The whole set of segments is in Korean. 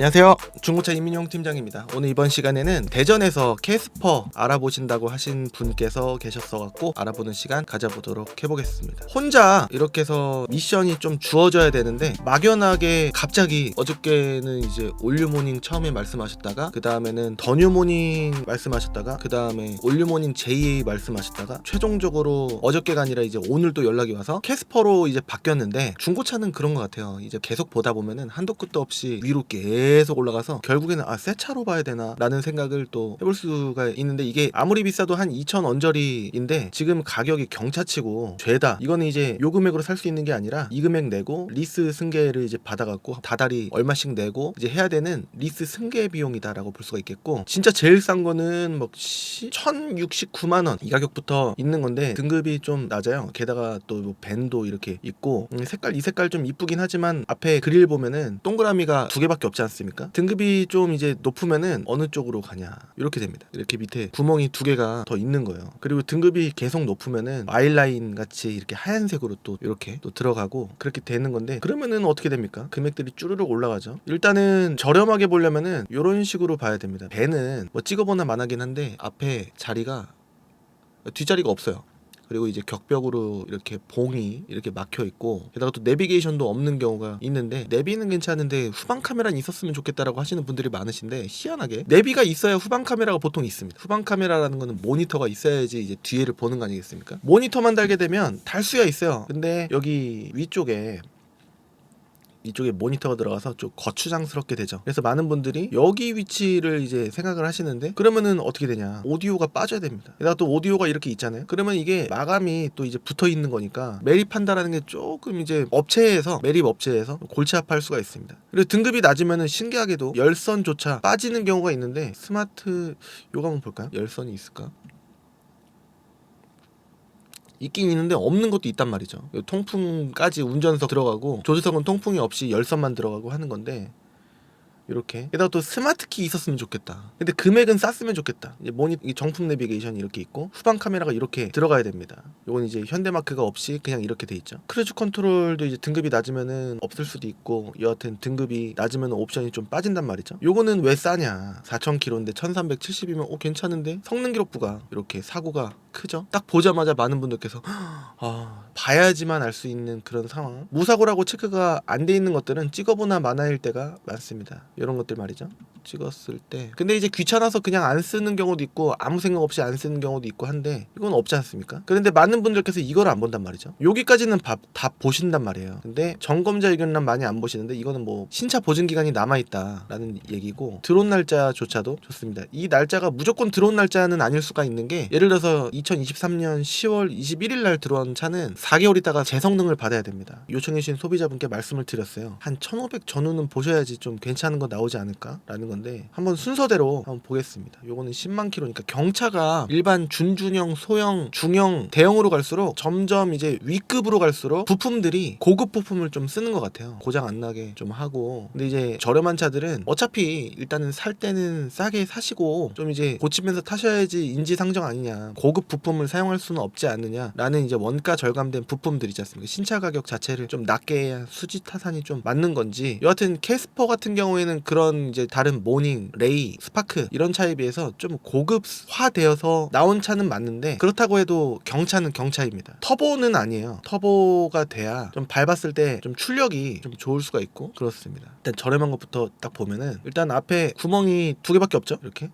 안녕하세요, 중고차 이민용 팀장입니다. 오늘 이번 시간에는 대전에서 캐스퍼 알아보신다고 하신 분께서 계셨어갖고 알아보는 시간 가져보도록 해보겠습니다. 혼자 이렇게 해서 미션이 좀 주어져야 되는데 막연하게 갑자기 어저께는 이제 올류모닝 처음에 말씀하셨다가 그 다음에는 더뉴모닝 말씀하셨다가 그 다음에 올류모닝 JA 말씀하셨다가 최종적으로 어저께가 아니라 이제 오늘 또 연락이 와서 캐스퍼로 이제 바뀌었는데, 중고차는 그런 것 같아요. 이제 계속 보다 보면은 한도 끝도 없이 위로 계속 올라가서 결국에는 새 차로 봐야 되나 라는 생각을 또 해볼 수가 있는데, 이게 아무리 비싸도 한 2천 언저리인데 지금 가격이 경차치고 죄다. 이거는 이제 요 금액으로 살 수 있는 게 아니라 이 금액 내고 리스 승계를 이제 받아갖고 다달이 얼마씩 내고 이제 해야 되는 리스 승계 비용이다라고 볼 수가 있겠고, 진짜 제일 싼 거는 뭐 1,069만 원 이 가격부터 있는 건데 등급이 좀 낮아요. 게다가 또 뭐 밴도 이렇게 있고 이 색깔 좀 이쁘긴 하지만 앞에 그릴 보면은 동그라미가 두 개밖에 없지 않습니까? 등급이 좀 이제 높으면은 어느 쪽으로 가냐 이렇게 됩니다. 이렇게 밑에 구멍이 두 개가 더 있는 거예요. 그리고 등급이 계속 높으면은 아이라인 같이 이렇게 하얀색으로 또 이렇게 또 들어가고 그렇게 되는 건데, 그러면은 어떻게 됩니까? 금액들이 쭈르륵 올라가죠. 일단은 저렴하게 보려면은 이런 식으로 봐야 됩니다. 배는 뭐 찍어보나 마나긴 한데 앞에 자리가 뒷자리가 없어요. 그리고 이제 격벽으로 이렇게 봉이 이렇게 막혀 있고, 게다가 또 내비게이션도 없는 경우가 있는데, 내비는 괜찮은데 후방 카메라는 있었으면 좋겠다라고 하시는 분들이 많으신데, 희한하게 내비가 있어야 후방 카메라가 보통 있습니다. 후방 카메라라는 거는 모니터가 있어야지 이제 뒤에를 보는 거 아니겠습니까? 모니터만 달게 되면 달 수야 있어요. 근데 여기 위쪽에 이쪽에 모니터가 들어가서 좀 거추장스럽게 되죠. 그래서 많은 분들이 여기 위치를 이제 생각을 하시는데, 그러면은 어떻게 되냐, 오디오가 빠져야 됩니다. 게다가 또 오디오가 이렇게 있잖아요. 그러면 이게 마감이 또 이제 붙어 있는 거니까 매립한다라는 게 조금 이제 매립 업체에서 골치 아파할 수가 있습니다. 그리고 등급이 낮으면은 신기하게도 열선조차 빠지는 경우가 있는데, 스마트 요거 한번 볼까요? 열선이 있을까? 있긴 있는데 없는 것도 있단 말이죠. 통풍까지 운전석 들어가고 조수석은 통풍이 없이 열선만 들어가고 하는 건데, 이렇게 게다가 또 스마트키 있었으면 좋겠다. 근데 금액은 쌌으면 좋겠다. 이제 정품 내비게이션이 이렇게 있고 후방 카메라가 이렇게 들어가야 됩니다. 요건 이제 현대마크가 없이 그냥 이렇게 돼 있죠. 크루즈 컨트롤도 이제 등급이 낮으면은 없을 수도 있고, 여하튼 등급이 낮으면 옵션이 좀 빠진단 말이죠. 요거는 왜 싸냐, 4,000km인데 1,370이면 괜찮은데, 성능 기록부가 이렇게 사고가 크죠. 딱 보자마자 많은 분들께서 봐야지만 알 수 있는 그런 상황. 무사고라고 체크가 안 돼 있는 것들은 찍어보나 마나일 때가 많습니다. 이런 것들 말이죠. 찍었을 때 근데 이제 귀찮아서 그냥 안 쓰는 경우도 있고 아무 생각 없이 안 쓰는 경우도 있고 한데, 이건 없지 않습니까? 그런데 많은 분들께서 이걸 안 본단 말이죠. 여기까지는 다 보신단 말이에요. 근데 점검자 의견란 많이 안 보시는데, 이거는 뭐 신차 보증 기간이 남아있다라는 얘기고, 들어온 날짜조차도 좋습니다. 이 날짜가 무조건 들어온 날짜는 아닐 수가 있는 게, 예를 들어서 2023년 10월 21일 날 들어온 차는 4개월 있다가 재성능을 받아야 됩니다. 요청해 주신 소비자분께 말씀을 드렸어요. 한 1,500 전후는 보셔야지 좀 괜찮은 거 나오지 않을까 라는 건데, 한번 순서대로 한번 보겠습니다. 요거는 10만 킬로니까 경차가 일반 준중형, 소형, 중형, 대형으로 갈수록 점점 이제 위급으로 갈수록 부품들이 고급 부품을 좀 쓰는 것 같아요. 고장 안 나게 좀 하고. 근데 이제 저렴한 차들은 어차피 일단은 살 때는 싸게 사시고 좀 이제 고치면서 타셔야지 인지상정 아니냐, 고급 부품을 사용할 수는 없지 않느냐 라는 이제 원가 절감된 부품들이지 않습니까? 신차 가격 자체를 좀 낮게 해야 수지 타산이 좀 맞는 건지. 여하튼 캐스퍼 같은 경우에는 그런 이제 다른 모닝, 레이, 스파크 이런 차에 비해서 좀 고급화되어서 나온 차는 맞는데, 그렇다고 해도 경차는 경차입니다. 터보는 아니에요. 터보가 돼야 좀 밟았을 때 좀 출력이 좀 좋을 수가 있고 그렇습니다. 일단 저렴한 것부터 딱 보면은, 일단 앞에 구멍이 두 개밖에 없죠. 이렇게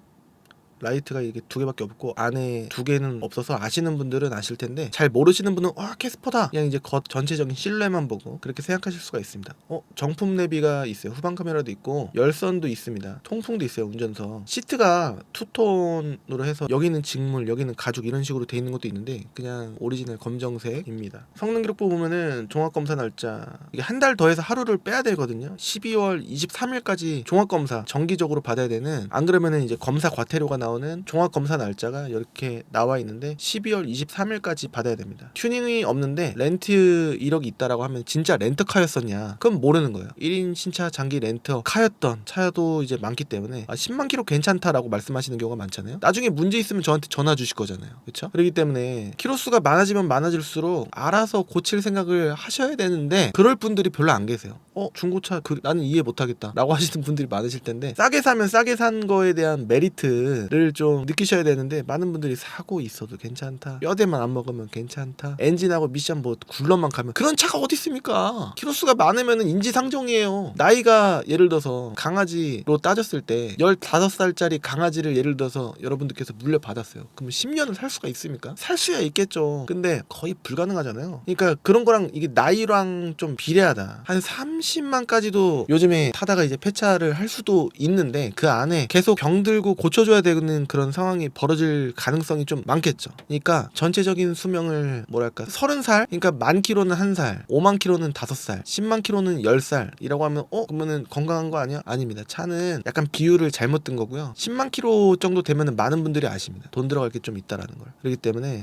라이트가 이게 두 개밖에 없고 안에 두 개는 없어서 아시는 분들은 아실 텐데, 잘 모르시는 분은 캐스퍼다 그냥 이제 겉 전체적인 실루엣만 보고 그렇게 생각하실 수가 있습니다. 정품 내비가 있어요. 후방 카메라도 있고 열선도 있습니다. 통풍도 있어요. 운전석 시트가 투톤으로 해서 여기는 직물, 여기는 가죽 이런 식으로 돼 있는 것도 있는데, 그냥 오리지널 검정색입니다. 성능 기록부 보면은 종합검사 날짜 이게 한 달 더해서 하루를 빼야 되거든요. 12월 23일까지 종합검사 정기적으로 받아야 되는, 안 그러면은 이제 검사 과태료가 나오는 나오는 종합 검사 날짜가 이렇게 나와 있는데 12월 23일까지 받아야 됩니다. 튜닝이 없는데 렌트 이력이 있다라고 하면 진짜 렌터카였었냐? 그럼 모르는 거예요. 1인 신차 장기 렌터카였던 차도 이제 많기 때문에 10만 킬로 괜찮다라고 말씀하시는 경우가 많잖아요. 나중에 문제 있으면 저한테 전화 주실 거잖아요. 그렇죠? 그렇기 때문에 키로수가 많아지면 많아질수록 알아서 고칠 생각을 하셔야 되는데 그럴 분들이 별로 안 계세요. 중고차 나는 이해 못하겠다 라고 하시는 분들이 많으실 텐데 싸게 사면 싸게 산 거에 대한 메리트를 좀 느끼셔야 되는데 많은 분들이 사고 있어도 괜찮다, 뼈대만 안 먹으면 괜찮다, 엔진하고 미션 뭐 굴러만 가면, 그런 차가 어디 있습니까? 키로수가 많으면 인지상정이에요. 나이가 예를 들어서 강아지로 따졌을 때 15살짜리 강아지를 예를 들어서 여러분들께서 물려받았어요. 그럼 10년을 살 수가 있습니까? 살 수야 있겠죠. 근데 거의 불가능하잖아요. 그러니까 그런 거랑 이게 나이랑 좀 비례하다. 한 30만까지도 요즘에 타다가 이제 폐차를 할 수도 있는데 그 안에 계속 병들고 고쳐줘야 되는 그런 상황이 벌어질 가능성이 좀 많겠죠. 그러니까 전체적인 수명을 뭐랄까 30살? 그러니까 10,000km는 1살, 50,000km는 5살, 100,000km는 10살이라고 하면 그러면은 건강한 거 아니야? 아닙니다. 차는 약간 비율을 잘못 든 거고요. 10만 킬로 정도 되면은 많은 분들이 아십니다. 돈 들어갈 게 좀 있다라는 걸. 그렇기 때문에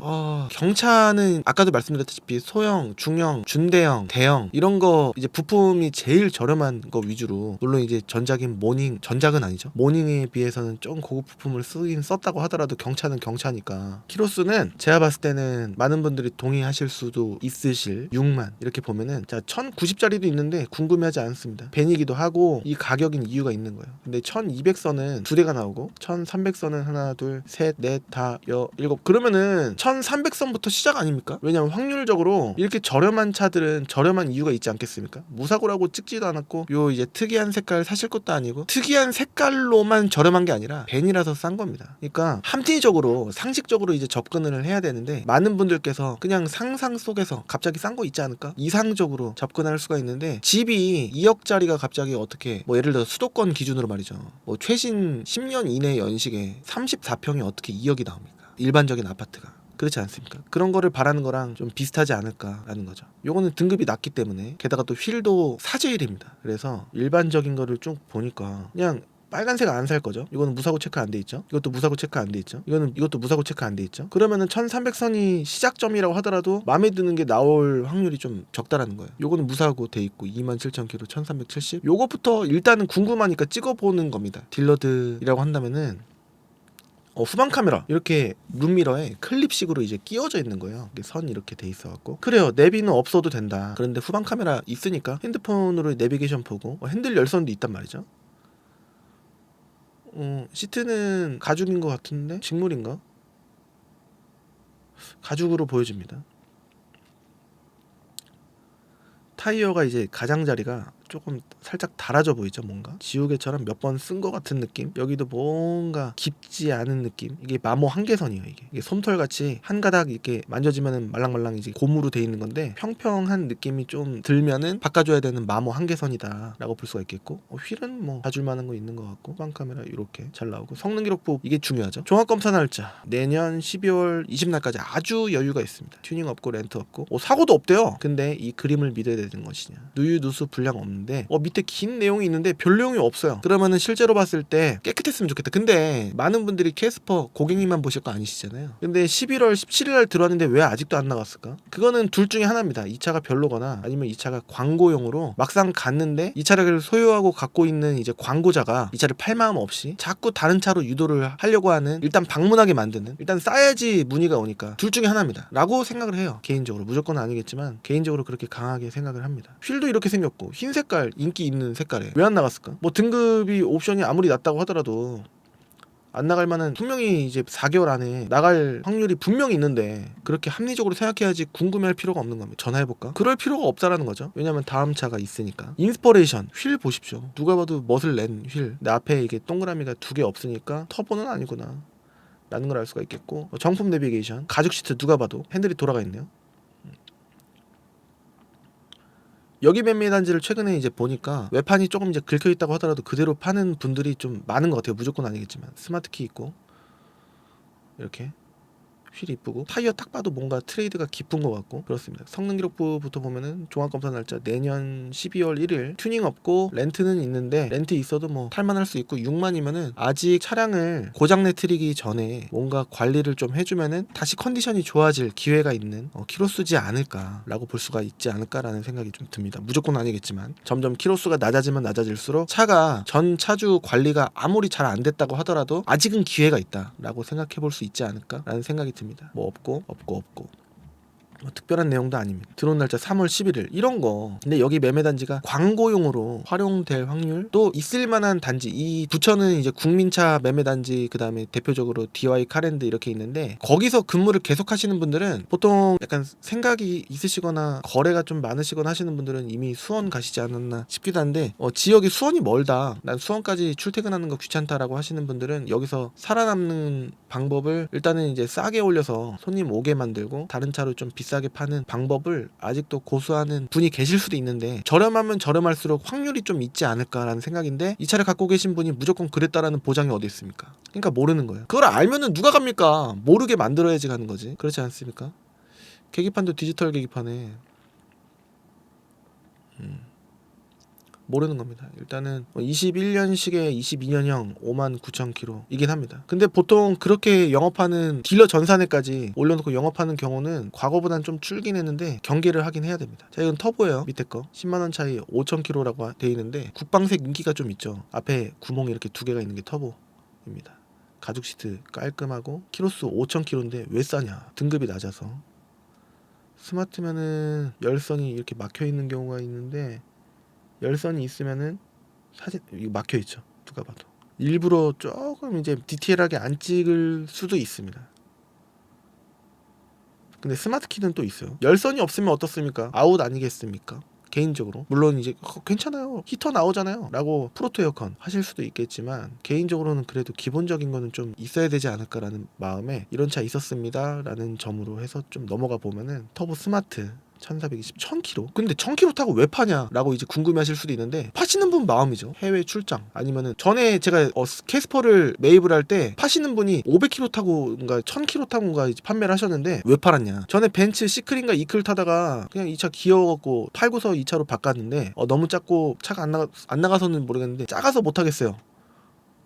경차는 아까도 말씀드렸다시피 소형, 중형, 준대형, 대형 이런 거 이제 부품이 제일 저렴한 거 위주로, 물론 이제 전작인 모닝, 전작은 아니죠. 모닝에 비해서는 좀 고급 부품을 쓰긴 썼다고 하더라도 경차는 경차니까 키로수는 제가 봤을 때는 많은 분들이 동의하실 수도 있으실 6만 이렇게 보면은 자 1090짜리도 있는데 궁금해하지 않습니다. 벤이기도 하고 이 가격인 이유가 있는 거예요. 근데 1200선은 2대가 나오고 1300선은 하나 둘 셋 넷 다 일곱, 그러면은 1300선부터 시작 아닙니까? 왜냐면 확률적으로 이렇게 저렴한 차들은 저렴한 이유가 있지 않겠습니까? 무사고라고 찍지도 않았고 요 이제 특이한 색깔 사실 것도 아니고 특이한 색깔로만 저렴한 게 아니라 벤이라서 싼 겁니다. 그러니까 합리적으로 상식적으로 이제 접근을 해야 되는데 많은 분들께서 그냥 상상 속에서 갑자기 싼 거 있지 않을까? 이상적으로 접근할 수가 있는데 집이 2억짜리가 갑자기 어떻게 뭐 예를 들어 수도권 기준으로 말이죠. 뭐 최신 10년 이내 연식에 34평이 어떻게 2억이 나옵니까? 일반적인 아파트가. 그렇지 않습니까? 그런 거를 바라는 거랑 좀 비슷하지 않을까라는 거죠. 요거는 등급이 낮기 때문에, 게다가 또 휠도 사제일입니다. 그래서 일반적인 거를 쭉 보니까 그냥 빨간색 안 살 거죠. 이거는 무사고 체크 안 돼 있죠. 이것도 무사고 체크 안 돼 있죠. 이것도 무사고 체크 안 돼 있죠. 그러면은 1300선이 시작점이라고 하더라도 마음에 드는 게 나올 확률이 좀 적다라는 거예요. 요거는 무사고 돼 있고 27,000km 1370. 요거부터 일단은 궁금하니까 찍어보는 겁니다. 딜러들이라고 한다면은 후방 카메라 이렇게 룸미러에 클립식으로 이제 끼워져 있는 거예요. 이게 선이 이렇게 돼 있어갖고 그래요. 내비는 없어도 된다. 그런데 후방 카메라 있으니까 핸드폰으로 내비게이션 보고 핸들 열선도 있단 말이죠. 시트는 가죽인 것 같은데 직물인가? 가죽으로 보여집니다. 타이어가 이제 가장자리가 조금 살짝 달아져 보이죠. 뭔가 지우개처럼 몇 번 쓴 것 같은 느낌. 여기도 뭔가 깊지 않은 느낌. 이게 마모 한계선이에요. 이게 솜털같이 한 가닥 이렇게 만져지면은 말랑말랑 이제 고무로 돼 있는 건데 평평한 느낌이 좀 들면은 바꿔줘야 되는 마모 한계선이다 라고 볼 수가 있겠고, 휠은 뭐 봐줄 만한 거 있는 것 같고, 후방 카메라 이렇게 잘 나오고, 성능 기록부 이게 중요하죠. 종합검사 날짜 내년 12월 20날까지 아주 여유가 있습니다. 튜닝 없고 렌트 없고 사고도 없대요. 근데 이 그림을 믿어야 되는 것이냐, 누유 누수 불량 없는데 밑에 긴 내용이 있는데 별 내용이 없어요. 그러면은 실제로 봤을 때 깨끗했으면 좋겠다. 근데 많은 분들이 캐스퍼 고객님만 보실 거 아니시잖아요. 근데 11월 17일날 들어왔는데 왜 아직도 안 나갔을까? 그거는 둘 중에 하나입니다. 이 차가 별로거나 아니면 이 차가 광고용으로 막상 갔는데 이 차를 소유하고 갖고 있는 이제 광고자가 이 차를 팔 마음 없이 자꾸 다른 차로 유도를 하려고 하는, 일단 방문하게 만드는, 일단 싸야지 문의가 오니까 둘 중에 하나입니다 라고 생각을 해요. 개인적으로 무조건은 아니겠지만 개인적으로 그렇게 강하게 생각을 합니다. 휠도 이렇게 생겼고 흰 색깔 인기 있는 색깔에 왜 안 나갔을까? 뭐 등급이 옵션이 아무리 낮다고 하더라도 안 나갈 만한, 분명히 이제 4개월 안에 나갈 확률이 분명히 있는데 그렇게 합리적으로 생각해야지 궁금해할 필요가 없는 겁니다. 전화해볼까? 그럴 필요가 없다라는 거죠. 왜냐면 다음 차가 있으니까. 인스퍼레이션 휠 보십시오. 누가 봐도 멋을 낸 휠. 내 앞에 이게 동그라미가 2개 없으니까 터보는 아니구나 라는 걸 알 수가 있겠고, 정품 내비게이션, 가죽 시트 누가 봐도 핸들이 돌아가 있네요. 여기 매매 단지를 최근에 이제 보니까 외판이 조금 이제 긁혀 있다고 하더라도 그대로 파는 분들이 좀 많은 것 같아요. 무조건 아니겠지만 스마트키 있고 이렇게 휠이 이쁘고 타이어 딱 봐도 뭔가 트레이드가 깊은 것 같고 그렇습니다. 성능 기록부부터 보면은 종합검사 날짜 내년 12월 1일 튜닝 없고 렌트는 있는데 렌트 있어도 뭐 탈만할 수 있고 6만이면은 아직 차량을 고장내 트리기 전에 뭔가 관리를 좀 해주면은 다시 컨디션이 좋아질 기회가 있는 키로수지 않을까라고 볼 수가 있지 않을까라는 생각이 좀 듭니다. 무조건 아니겠지만 점점 키로수가 낮아지면 낮아질수록 차가 전 차주 관리가 아무리 잘 안 됐다고 하더라도 아직은 기회가 있다라고 생각해 볼 수 있지 않을까라는 생각이 듭니다. 뭐 없고 뭐 특별한 내용도 아닙니다. 들어온 날짜 3월 11일 이런 거. 근데 여기 매매 단지가 광고용으로 활용될 확률도 있을 만한 단지. 이 부천은 이제 국민차 매매 단지, 그다음에 대표적으로 DY 카랜드 이렇게 있는데 거기서 근무를 계속 하시는 분들은 보통 약간 생각이 있으시거나 거래가 좀 많으시거나 하시는 분들은 이미 수원 가시지 않았나 싶기도 한데 지역이 수원이 멀다, 난 수원까지 출퇴근하는 거 귀찮다라고 하시는 분들은 여기서 살아남는 방법을 일단은 이제 싸게 올려서 손님 오게 만들고 다른 차로 좀 비싸게 파는 방법을 아직도 고수하는 분이 계실 수도 있는데, 저렴하면 저렴할수록 확률이 좀 있지 않을까라는 생각인데 이 차를 갖고 계신 분이 무조건 그랬다라는 보장이 어디 있습니까? 그러니까 모르는 거예요. 그걸 알면은 누가 갑니까? 모르게 만들어야지 가는 거지. 그렇지 않습니까? 계기판도 디지털 계기판에 모르는 겁니다. 일단은 21년식의 22년형 59,000km 이긴 합니다. 근데 보통 그렇게 영업하는 딜러 전산에까지 올려놓고 영업하는 경우는 과거보다는 좀 줄긴 했는데 경계를 하긴 해야 됩니다. 자, 이건 터보예요. 밑에 거 10만원 차이 5,000km라고 돼 있는데 국방색 인기가 좀 있죠. 앞에 구멍이 이렇게 두 개가 있는 게 터보입니다. 가죽 시트 깔끔하고 키로수 5,000km인데 왜 싸냐? 등급이 낮아서. 스마트면은 열선이 이렇게 막혀 있는 경우가 있는데 열선이 있으면은 사진 이거 막혀 있죠. 누가 봐도 일부러 조금 이제 디테일하게 안 찍을 수도 있습니다. 근데 스마트 키는 또 있어요. 열선이 없으면 어떻습니까? 아웃 아니겠습니까? 개인적으로 물론 이제 괜찮아요, 히터 나오잖아요 라고 프로토 에어컨 하실 수도 있겠지만 개인적으로는 그래도 기본적인 거는 좀 있어야 되지 않을까라는 마음에 이런 차 있었습니다 라는 점으로 해서 좀 넘어가 보면은 터보 스마트 1420 1000km. 근데 1000km 타고 왜 파냐 라고 이제 궁금해하실 수도 있는데 파시는 분 마음이죠. 해외 출장 아니면은 전에 제가 캐스퍼를 매입을 할 때 파시는 분이 500km 타고 뭔가 1000km 타고가 이제 판매를 하셨는데 왜 팔았냐. 전에 벤츠 시크린가 이클 타다가 그냥 이 차 귀여워갖고 팔고서 이 차로 바꿨는데 너무 작고 차가 안 나가서는 모르겠는데 작아서 못 하겠어요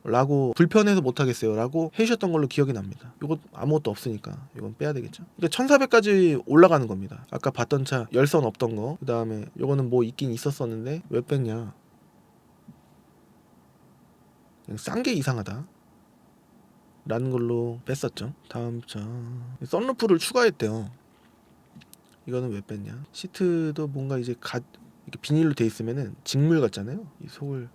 라고, 불편해서 못하겠어요 라고 해주셨던 걸로 기억이 납니다. 이거 아무것도 없으니까 이건 빼야 되겠죠. 그러니까 1400까지 올라가는 겁니다. 아까 봤던 차 열선 없던 거, 그 다음에 이거는 뭐 있긴 있었었는데 왜 뺐냐, 그냥 싼 게 이상하다 라는 걸로 뺐었죠. 다음 차 썬루프를 추가했대요. 이거는 왜 뺐냐. 시트도 뭔가 이제 이렇게 비닐로 돼 있으면은 직물 같잖아요. 이 속을,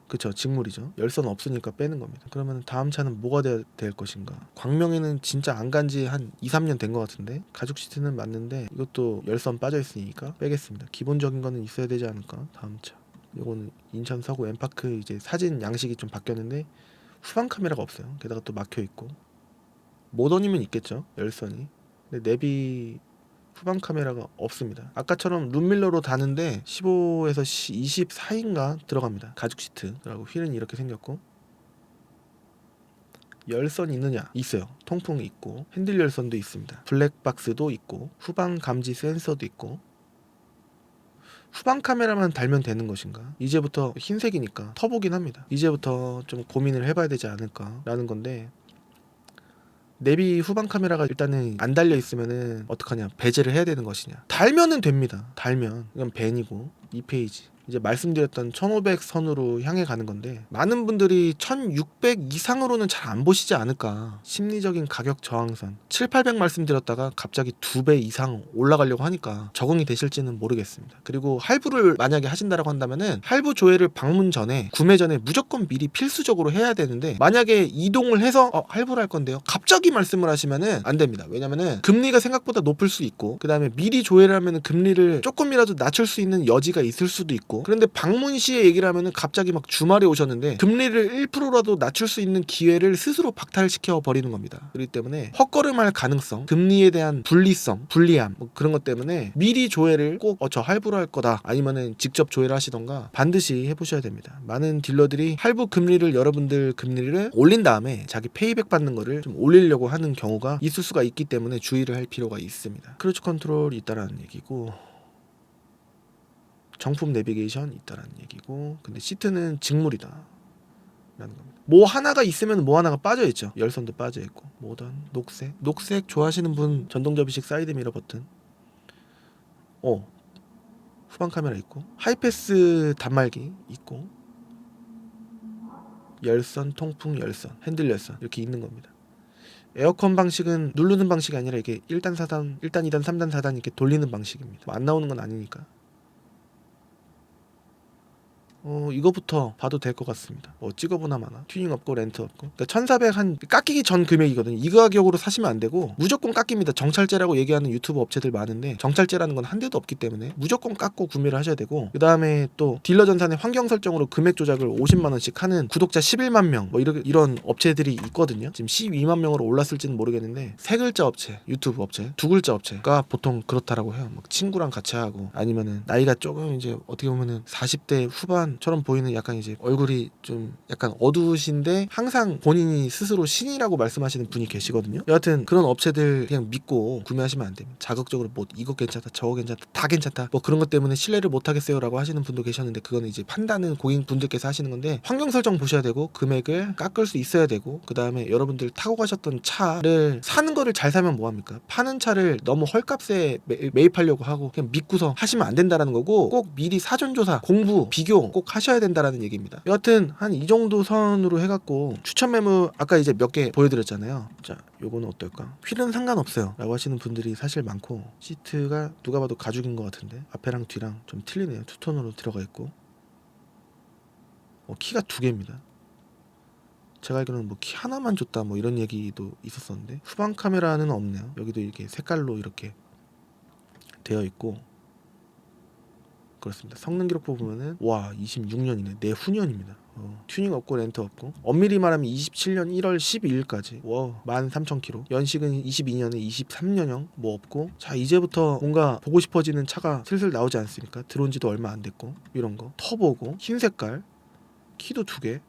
그쵸, 직물이죠. 열선 없으니까 빼는 겁니다. 그러면 다음 차는 뭐가 될 것인가. 광명에는 진짜 안 간지 한 2-3년 된 것 같은데 가죽 시트는 맞는데 이것도 열선 빠져 있으니까 빼겠습니다. 기본적인 거는 있어야 되지 않을까. 다음 차 이거는 인천 서구 엠파크 이제 사진 양식이 좀 바뀌었는데 후방 카메라가 없어요. 게다가 또 막혀 있고. 모던이면 있겠죠, 열선이. 근데 내비 후방 카메라가 없습니다. 아까처럼 룸밀러로 다는데 15에서 24인가 들어갑니다. 가죽 시트라고. 휠은 이렇게 생겼고. 열선 있느냐? 있어요. 통풍이 있고 핸들 열선도 있습니다. 블랙박스도 있고 후방 감지 센서도 있고. 후방 카메라만 달면 되는 것인가? 이제부터 흰색이니까 터보긴 합니다. 이제부터 좀 고민을 해봐야 되지 않을까 라는 건데, 내비 후방 카메라가 일단은 안 달려 있으면은 어떡하냐, 배제를 해야 되는 것이냐. 달면은 됩니다. 달면 이건 벤이고 2페이지 이제 말씀드렸던 1500 선으로 향해 가는 건데, 많은 분들이 1600 이상으로는 잘 안 보시지 않을까. 심리적인 가격 저항선 7-800 말씀드렸다가 갑자기 2배 이상 올라가려고 하니까 적응이 되실지는 모르겠습니다. 그리고 할부를 만약에 하신다라고 한다면은 할부 조회를 방문 전에, 구매 전에 무조건 미리 필수적으로 해야 되는데, 만약에 이동을 해서 할부를 할 건데요 갑자기 말씀을 하시면은 안 됩니다. 왜냐면은 금리가 생각보다 높을 수 있고, 그 다음에 미리 조회를 하면은 금리를 조금이라도 낮출 수 있는 여지가 있을 수도 있고, 있고, 그런데 박문 씨의 얘기를 하면은 갑자기 막 주말에 오셨는데 금리를 1%라도 낮출 수 있는 기회를 스스로 박탈시켜 버리는 겁니다. 그렇기 때문에 헛걸음할 가능성, 금리에 대한 불리성, 불리함 뭐 그런 것 때문에 미리 조회를 꼭 저 할부로 할 거다 아니면은 직접 조회를 하시던가 반드시 해보셔야 됩니다. 많은 딜러들이 할부 금리를 여러분들 금리를 올린 다음에 자기 페이백 받는 거를 좀 올리려고 하는 경우가 있을 수가 있기 때문에 주의를 할 필요가 있습니다. 크루즈 컨트롤이 있다라는 얘기고, 정품 내비게이션 있다라는 얘기고, 근데 시트는 직물이다 라는 겁니다. 뭐 하나가 있으면 뭐 하나가 빠져있죠. 열선도 빠져있고, 모던, 녹색 좋아하시는 분 전동 접이식 사이드 미러 버튼, 후방 카메라 있고, 하이패스 단말기 있고, 열선, 통풍 열선, 핸들 열선 이렇게 있는 겁니다. 에어컨 방식은 누르는 방식이 아니라 이게 1단 4단 1단 2단 3단 4단 이렇게 돌리는 방식입니다. 안 나오는 건 아니니까. 이거부터 봐도 될 것 같습니다. 찍어보나 마나. 튜닝 없고 렌트 없고. 그러니까 1,400 한 깎이기 전 금액이거든요. 이 가격으로 사시면 안 되고 무조건 깎입니다. 정찰제라고 얘기하는 유튜브 업체들 많은데 정찰제라는 건 한 대도 없기 때문에 무조건 깎고 구매를 하셔야 되고, 그 다음에 또 딜러 전산의 환경 설정으로 금액 조작을 50만 원씩 하는 구독자 11만 명 뭐 이런 업체들이 있거든요. 지금 12만 명으로 올랐을지는 모르겠는데, 세 글자 업체, 유튜브 업체, 두 글자 업체가 보통 그렇다라고 해요. 막 친구랑 같이 하고, 아니면은 나이가 조금 이제 어떻게 보면은 40대 후반처럼 보이는, 약간 이제 얼굴이 좀 약간 어두우신데 항상 본인이 스스로 신이라고 말씀하시는 분이 계시거든요. 여하튼 그런 업체들 그냥 믿고 구매하시면 안 됩니다. 자극적으로 뭐 이거 괜찮다 저거 괜찮다 다 괜찮다 뭐 그런 것 때문에 신뢰를 못 하겠어요 라고 하시는 분도 계셨는데, 그거는 이제 판단은 고객분들께서 하시는 건데, 환경 설정 보셔야 되고 금액을 깎을 수 있어야 되고, 그 다음에 여러분들 타고 가셨던 차를 사는 거를 잘 사면 뭐합니까? 파는 차를 너무 헐값에 매입하려고 하고 그냥 믿고서 하시면 안 된다라는 거고, 꼭 미리 사전조사 공부 비교 꼭 하셔야 된다라는 얘기입니다. 여하튼 한 이 정도 선으로 해갖고 추천 매물 아까 이제 몇 개 보여드렸잖아요. 자, 요거는 어떨까? 휠은 상관없어요 라고 하시는 분들이 사실 많고, 시트가 누가 봐도 가죽인 것 같은데 앞에랑 뒤랑 좀 틀리네요. 투톤으로 들어가 있고, 키가 2개입니다. 제가 알기로는 뭐 키 하나만 줬다 뭐 이런 얘기도 있었었는데, 후방 카메라는 없네요. 여기도 이렇게 색깔로 이렇게 되어 있고, 그렇습니다. 성능 기록 보면은 와 26년이네. 내후년입니다. 튜닝 없고 렌트 없고, 엄밀히 말하면 27년 1월 12일까지 와 13,000km, 연식은 22년에 23년형 뭐 없고. 자, 이제부터 뭔가 보고 싶어지는 차가 슬슬 나오지 않습니까? 들어온 지도 얼마 안 됐고, 이런 거 터보고 흰 색깔, 키도 2개,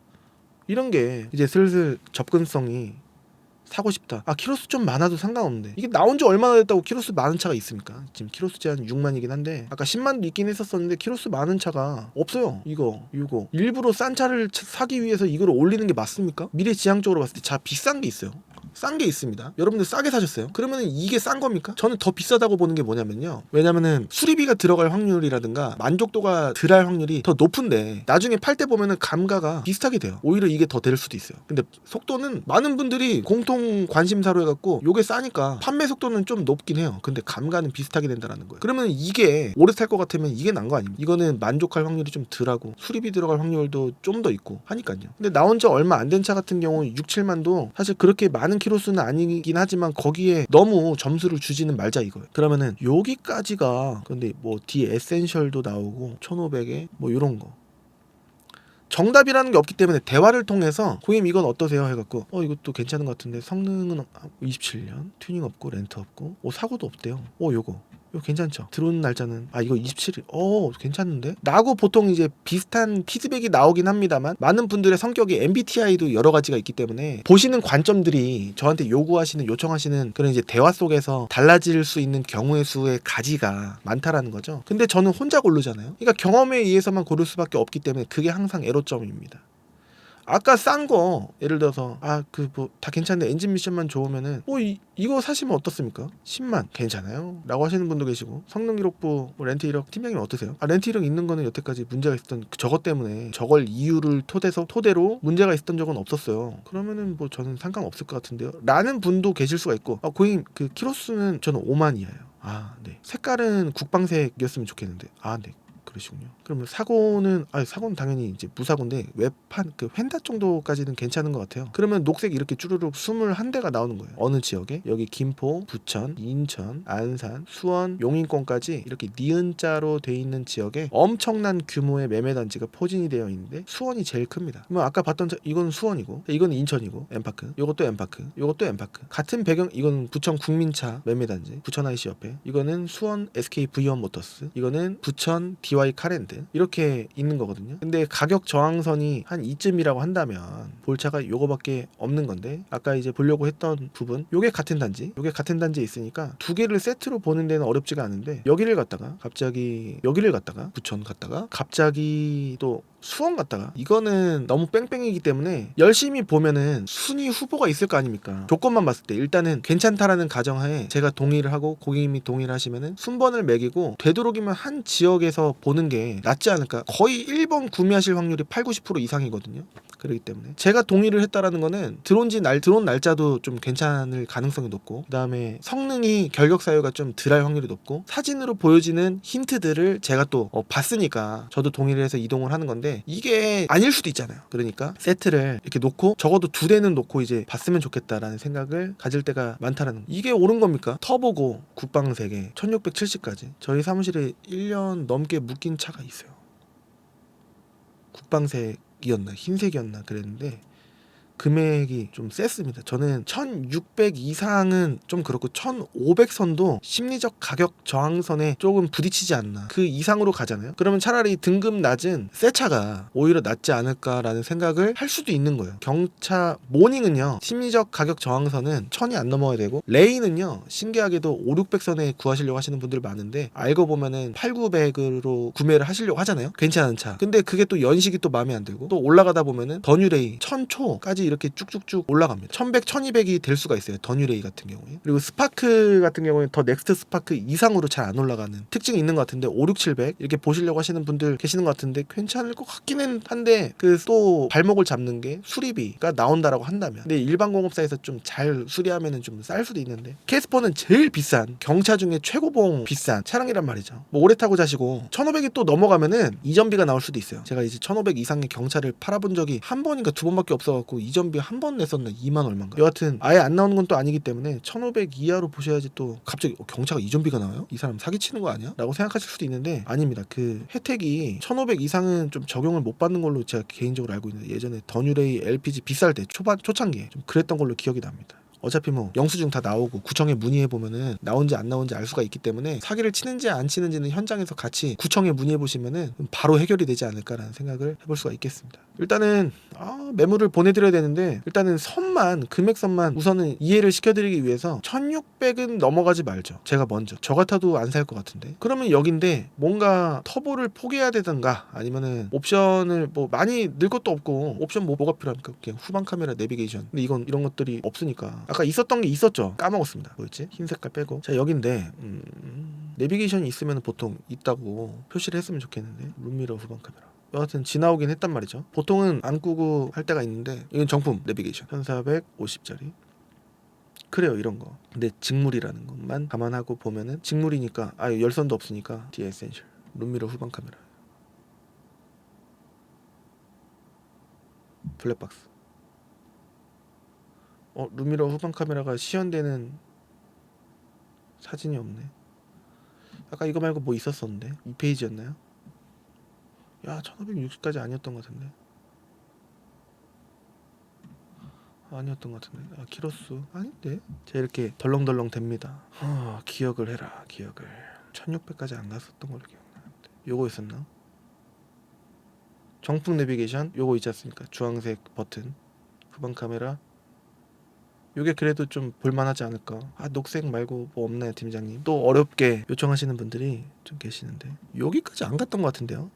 이런 게 이제 슬슬 접근성이 사고 싶다. 키로수 좀 많아도 상관없는데, 이게 나온 지 얼마나 됐다고 키로수 많은 차가 있습니까? 지금 키로수 제한 6만이긴 한데, 아까 10만도 있긴 했었었는데 키로수 많은 차가 없어요. 이거 일부러 싼 차를 사기 위해서 이걸 올리는 게 맞습니까? 미래지향적으로 봤을 때 자, 비싼 게 있어요. 싼 게 있습니다. 여러분들 싸게 사셨어요. 그러면 이게 싼 겁니까? 저는 더 비싸다고 보는 게 뭐냐면요, 왜냐면은 수리비가 들어갈 확률이라든가 만족도가 덜할 확률이 더 높은데, 나중에 팔 때 보면은 감가가 비슷하게 돼요. 오히려 이게 더 될 수도 있어요. 근데 속도는 많은 분들이 공통 관심사로 해갖고 요게 싸니까 판매 속도는 좀 높긴 해요. 근데 감가는 비슷하게 된다라는 거예요. 그러면 이게 오래 살 것 같으면 이게 난 거 아닙니까? 이거는 만족할 확률이 좀 덜하고 수리비 들어갈 확률도 좀 더 있고 하니까요. 근데 나온 지 얼마 안 된 차 같은 경우 6, 7만도 사실 그렇게 많은 키로수는 아니긴 하지만 거기에 너무 점수를 주지는 말자 이거예요. 그러면은 여기까지가, 근데 뭐 뒤에 에센셜도 나오고 1500에 뭐 이런 거 정답이라는 게 없기 때문에 대화를 통해서 고객님 이건 어떠세요 해갖고 이것도 괜찮은 것 같은데 성능은 27년 튜닝 없고 렌트 없고 사고도 없대요. 이거 괜찮죠? 들어오는 날짜는 이거 27일 괜찮은데? 라고 보통 이제 비슷한 피드백이 나오긴 합니다만, 많은 분들의 성격이 MBTI도 여러 가지가 있기 때문에 보시는 관점들이 저한테 요청하시는 그런 이제 대화 속에서 달라질 수 있는 경우의 수의 가지가 많다라는 거죠. 근데 저는 혼자 고르잖아요. 그러니까 경험에 의해서만 고를 수밖에 없기 때문에 그게 항상 애로점입니다. 아까 싼 거 예를 들어서 다 괜찮은데 엔진 미션만 좋으면은 이거 사시면 어떻습니까? 10만 괜찮아요 라고 하시는 분도 계시고, 성능 기록부 렌트 이력 팀장님 어떠세요? 렌트 이력 있는 거는 여태까지 문제가 있었던 저것 때문에 저걸 이유를 토대로 문제가 있었던 적은 없었어요. 그러면은 뭐 저는 상관없을 것 같은데요 라는 분도 계실 수가 있고, 고객님 키로수는 저는 5만이에요. 네. 색깔은 국방색이었으면 좋겠는데 네. 그러시군요. 그러면 사고는 사고는 당연히 이제 무사고인데 외판 그 휀다 정도까지는 괜찮은 것 같아요. 그러면 녹색 이렇게 쭈루룩 21대가 나오는 거예요. 어느 지역에? 여기 김포, 부천, 인천, 안산, 수원, 용인권까지 이렇게 니은자로 돼 있는 지역에 엄청난 규모의 매매 단지가 포진이 되어 있는데 수원이 제일 큽니다. 그러면 아까 봤던 이건 수원이고 이건 인천이고 엠파크, 이것도 엠파크, 이것도 엠파크. 같은 배경 이건 부천 국민차 매매 단지, 부천 IC 옆에. 이거는 수원 SK V1 모터스, 이거는 부천 DY 카랜드 이렇게 있는 거거든요. 근데 가격 저항선이 한 이쯤이라고 한다면 볼차가 요거밖에 없는 건데 아까 이제 보려고 했던 부분 요게 같은 단지, 요게 같은 단지에 있으니까 두 개를 세트로 보는 데는 어렵지가 않은데 여기를 갔다가 갑자기 여기를 갔다가 부천 갔다가 갑자기 또 수원 갔다가 이거는 너무 뺑뺑이기 때문에 열심히 보면은 순위 후보가 있을 거 아닙니까? 조건만 봤을 때 일단은 괜찮다라는 가정하에 제가 동의를 하고 고객님이 동의를 하시면은 순번을 매기고 되도록이면 한 지역에서 보는 게 낫지 않을까. 거의 1번 구매하실 확률이 80-90% 이상이거든요. 그렇기 때문에 제가 동의를 했다라는 거는 들어온 날짜도 좀 괜찮을 가능성이 높고 그다음에 성능이 결격 사유가 좀 덜할 확률이 높고 사진으로 보여지는 힌트들을 제가 또 봤으니까 저도 동의를 해서 이동을 하는 건데 이게 아닐 수도 있잖아요. 그러니까 세트를 이렇게 놓고 적어도 2대는 놓고 이제 봤으면 좋겠다라는 생각을 가질 때가 많다라는 거. 이게 옳은 겁니까? 터보고 국방 3개 1670까지 저희 사무실에 1년 넘게 묶인 차가 있어요. 국방색이었나 흰색이었나 그랬는데 금액이 좀 셌습니다. 저는 1600 이상은 좀 그렇고 1500선도 심리적 가격 저항선에 조금 부딪히지 않나. 그 이상으로 가잖아요. 그러면 차라리 등급 낮은 새 차가 오히려 낫지 않을까라는 생각을 할 수도 있는 거예요. 경차 모닝은요. 심리적 가격 저항선은 1000이 안 넘어야 되고 레이는요. 신기하게도 5-600선에 구하시려고 하시는 분들 많은데 알고 보면은 8-900으로 구매를 하시려고 하잖아요. 괜찮은 차. 근데 그게 또 연식이 또 마음에 안 들고 또 올라가다 보면은 더 뉴레이 1000초까지 이렇게 쭉쭉쭉 올라갑니다. 1100, 1200이 될 수가 있어요. 더 뉴레이 같은 경우에. 그리고 스파크 같은 경우에 더 넥스트 스파크 이상으로 잘 안 올라가는 특징이 있는 것 같은데 5, 6, 700 이렇게 보시려고 하시는 분들 계시는 것 같은데 괜찮을 것 같기는 한데 그 또 발목을 잡는 게 수리비가 나온다라고 한다면 근데 일반 공업사에서 좀 잘 수리하면은 좀 쌀 수도 있는데 캐스퍼는 제일 비싼 경차 중에 최고봉 비싼 차량이란 말이죠. 뭐 오래 타고 자시고 1500이 또 넘어가면은 이전비가 나올 수도 있어요. 제가 이제 1500 이상의 경차를 팔아본 적이 한 번인가 두 번밖에 없어갖고 이전비 한 번 냈었나 2만 얼마인가. 여하튼 아예 안 나오는 건 또 아니기 때문에 1500 이하로 보셔야지 또 갑자기 경차가 이전비가 나와요? 이 사람 사기치는 거 아니야? 라고 생각하실 수도 있는데 아닙니다. 그 혜택이 1500 이상은 좀 적용을 못 받는 걸로 제가 개인적으로 알고 있는데 예전에 더 뉴레이 LPG 비쌀 때 초창기에 좀 그랬던 걸로 기억이 납니다. 어차피 뭐 영수증 다 나오고 구청에 문의해 보면은 나온지 안 나온지 알 수가 있기 때문에 사기를 치는지 안 치는지는 현장에서 같이 구청에 문의해 보시면은 바로 해결이 되지 않을까라는 생각을 해볼 수가 있겠습니다. 일단은 매물을 보내드려야 되는데 일단은 금액선만 우선은 이해를 시켜드리기 위해서 1600은 넘어가지 말죠. 제가 먼저 저 같아도 안 살 것 같은데 그러면 여긴데 뭔가 터보를 포기해야 되든가 아니면은 옵션을 뭐 많이 늘 것도 없고 옵션 뭐가 필요합니까? 그냥 후방 카메라 내비게이션. 근데 이런 것들이 없으니까 아까 있었던 게 있었죠. 까먹었습니다. 뭐였지? 흰 색깔 빼고 자 여긴데 내비게이션이 있으면 보통 있다고 표시를 했으면 좋겠는데 룸미러 후방 카메라 여하튼 지나오긴 했단 말이죠. 보통은 안 끄고 할 때가 있는데 이건 정품 내비게이션 1450짜리 그래요 이런 거. 근데 직물이라는 것만 감안하고 보면은 직물이니까 열선도 없으니까 뒤에 에센셜 룸미러 후방 카메라 블랙박스 룸미러 후방 카메라가 시연되는 사진이 없네. 아까 이거 말고 뭐 있었었는데 2페이지였나요? 야 1560까지 아니었던 것 같은데 아니었던 것 같은데 키로수 아닌데 자 이렇게 덜렁덜렁 됩니다. 기억을 해라 기억을 1600까지 안 갔었던 걸로 기억나는데 요거 있었나? 정품 내비게이션 요거 있지 않습니까? 주황색 버튼 후방 카메라 요게 그래도 좀 볼만하지 않을까. 녹색 말고 뭐 없나요 팀장님? 또 어렵게 요청하시는 분들이 좀 계시는데 여기까지 안 갔던 것 같은데요.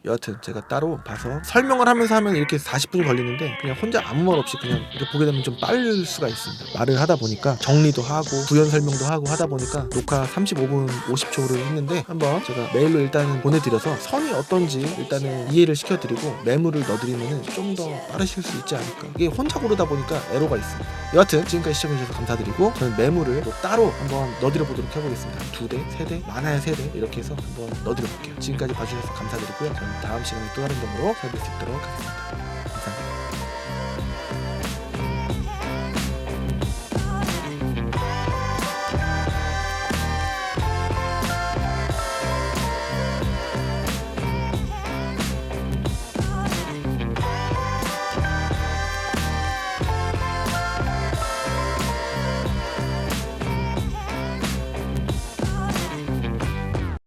여하튼 제가 따로 봐서 설명을 하면서 하면 이렇게 40분이 걸리는데 그냥 혼자 아무 말 없이 그냥 이렇게 보게 되면 좀 빠를 수가 있습니다. 말을 하다 보니까 정리도 하고 부연 설명도 하고 하다 보니까 녹화 35분 50초를 했는데 한번 제가 메일로 일단은 보내드려서 선이 어떤지 일단은 이해를 시켜드리고 매물을 넣어드리면 좀 더 빠르실 수 있지 않을까. 이게 혼자 고르다 보니까 에러가 있습니다. 여하튼 지금까지 시청해주셔서 감사드리고 저는 매물을 또 따로 한번 넣어드려 보도록 해보겠습니다. 2대, 3대, 많아야 3대 이렇게 해서 한번 넣어드려 볼게요. 지금까지 봐주셔서 감사드리고요. 저는 다음 시간에 또 다른 정보로 찾아뵐 수 있도록 하겠습니다.